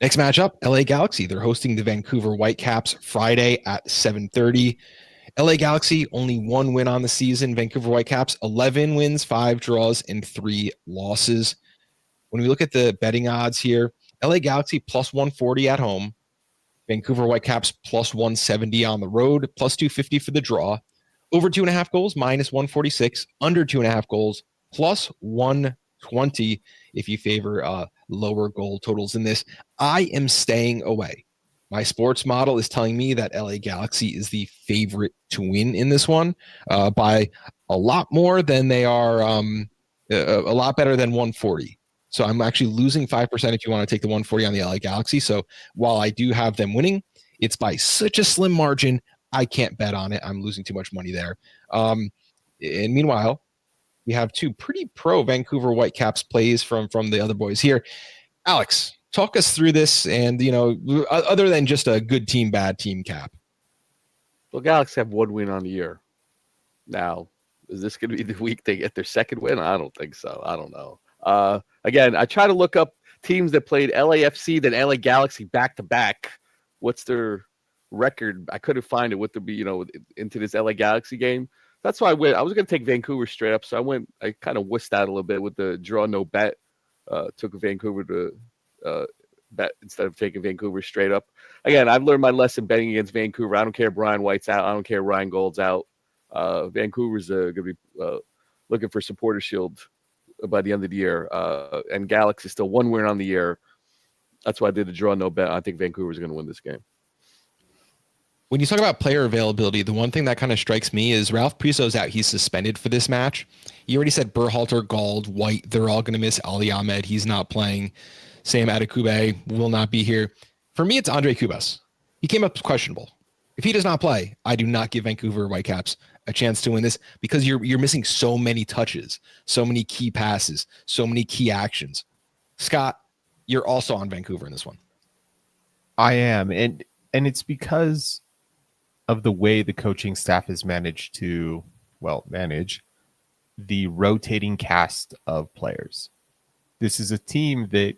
Next matchup, LA Galaxy. They're hosting the Vancouver Whitecaps Friday at 7:30. LA Galaxy, only one win on the season. Vancouver Whitecaps, 11 wins, 5 draws, and 3 losses. When we look at the betting odds here, LA Galaxy plus 140 at home. Vancouver Whitecaps plus 170 on the road, plus 250 for the draw. Over 2.5 goals, minus 146. Under 2.5 goals, plus 120 if you favor lower goal totals in this. I am staying away. My sports model is telling me that LA Galaxy is the favorite to win in this one by a lot more than they are, a lot better than 140. So I'm actually losing 5% if you want to take the 140 on the LA Galaxy. So while I do have them winning, it's by such a slim margin, I can't bet on it. I'm losing too much money there. And meanwhile, we have 2 pretty pro Vancouver Whitecaps plays from the other boys here. Alex, talk us through this and, other than just a good team, bad team cap. Well, Galaxy have 1 win on the year. Now, is this going to be the week they get their second win? I don't think so. I don't know. Again, I try to look up teams that played LAFC, then LA Galaxy back to back. What's their record? I couldn't find it. What to be, into this LA Galaxy game. That's why I went. I was going to take Vancouver straight up, so I kind of wussed out a little bit with the draw no bet. Took Vancouver to bet instead of taking Vancouver straight up. Again, I've learned my lesson betting against Vancouver. I don't care if Brian White's out. I don't care if Ryan Gold's out. Vancouver's going to be looking for supporter shield by the end of the year. And Galaxy still 1 win on the year. That's why I did the draw no bet. I think Vancouver's going to win this game. When you talk about player availability, the one thing that kind of strikes me is Ralph Priso's out. He's suspended for this match. You already said Berhalter, Gald, White, they're all going to miss. Ali Ahmed, he's not playing. Sam Adekube will not be here. For me, it's Andre Cubas. He came up questionable. If he does not play, I do not give Vancouver Whitecaps a chance to win this because you're missing so many touches, so many key passes, so many key actions. Scott, you're also on Vancouver in this one. I am, and it's because of the way the coaching staff has managed to manage the rotating cast of players. This is a team that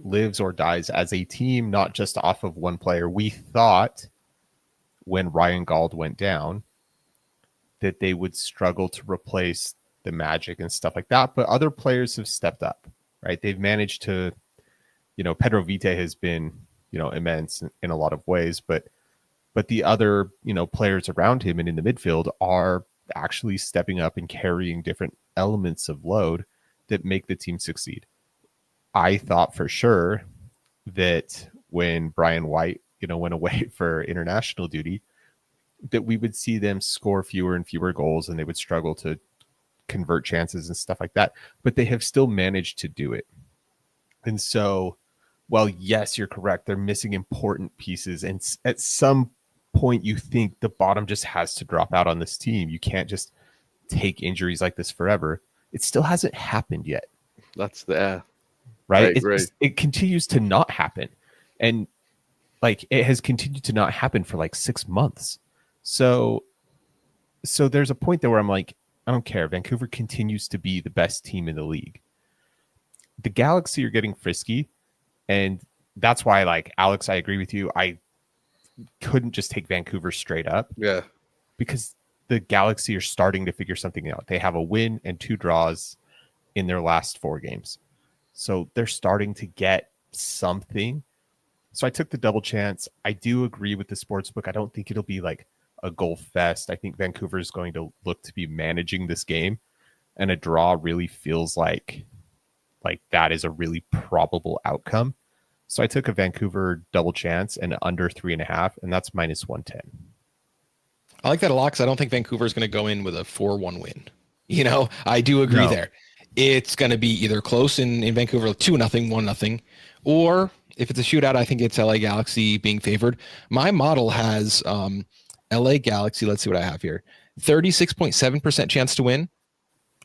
lives or dies as a team, not just off of one player. We thought when Ryan Gald went down that they would struggle to replace the Magic and stuff like that, but other players have stepped up, right? They've managed to, Pedro Vite has been, immense in a lot of ways, but the other, players around him and in the midfield are actually stepping up and carrying different elements of load that make the team succeed. I thought for sure that when Brian White, went away for international duty, that we would see them score fewer and fewer goals and they would struggle to convert chances and stuff like that. But they have still managed to do it. And so, well, yes, you're correct. They're missing important pieces. And at some point, you think the bottom just has to drop out on this team. You can't just take injuries like this forever. It still hasn't happened yet. That's the right. It continues to not happen. And it has continued to not happen for 6 months. So there's a point there where I'm like, I don't care. Vancouver continues to be the best team in the league. The Galaxy are getting frisky. And that's why, Alex, I agree with you. I couldn't just take Vancouver straight up. Yeah. Because the Galaxy are starting to figure something out. They have a win and 2 draws in their last 4 games. So they're starting to get something. So I took the double chance. I do agree with the sportsbook. I don't think it'll be a goal fest. I think Vancouver is going to look to be managing this game, and a draw really feels like that is a really probable outcome. So I took a Vancouver double chance and under 3.5, and that's minus 110. I like that a lot because I don't think Vancouver is going to go in with a 4-1 win. I do agree there. It's going to be either close in Vancouver, 2-0, 1-0, or if it's a shootout, I think it's LA Galaxy being favored. My model has LA Galaxy, let's see what I have here, 36.7% chance to win.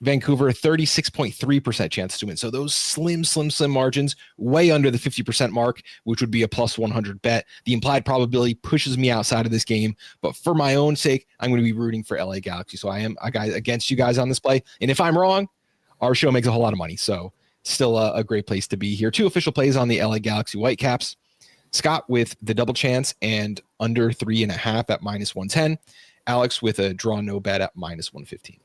Vancouver, 36.3% chance to win. So those slim margins, way under the 50% mark, which would be a plus 100 bet. The implied probability pushes me outside of this game. But for my own sake, I'm going to be rooting for LA Galaxy. So I am a guy against you guys on this play. And if I'm wrong, our show makes a whole lot of money. So still a great place to be here. 2 official plays on the LA Galaxy Whitecaps. Scott with the double chance and under 3.5 at -110. Alex with a draw no bet at -115.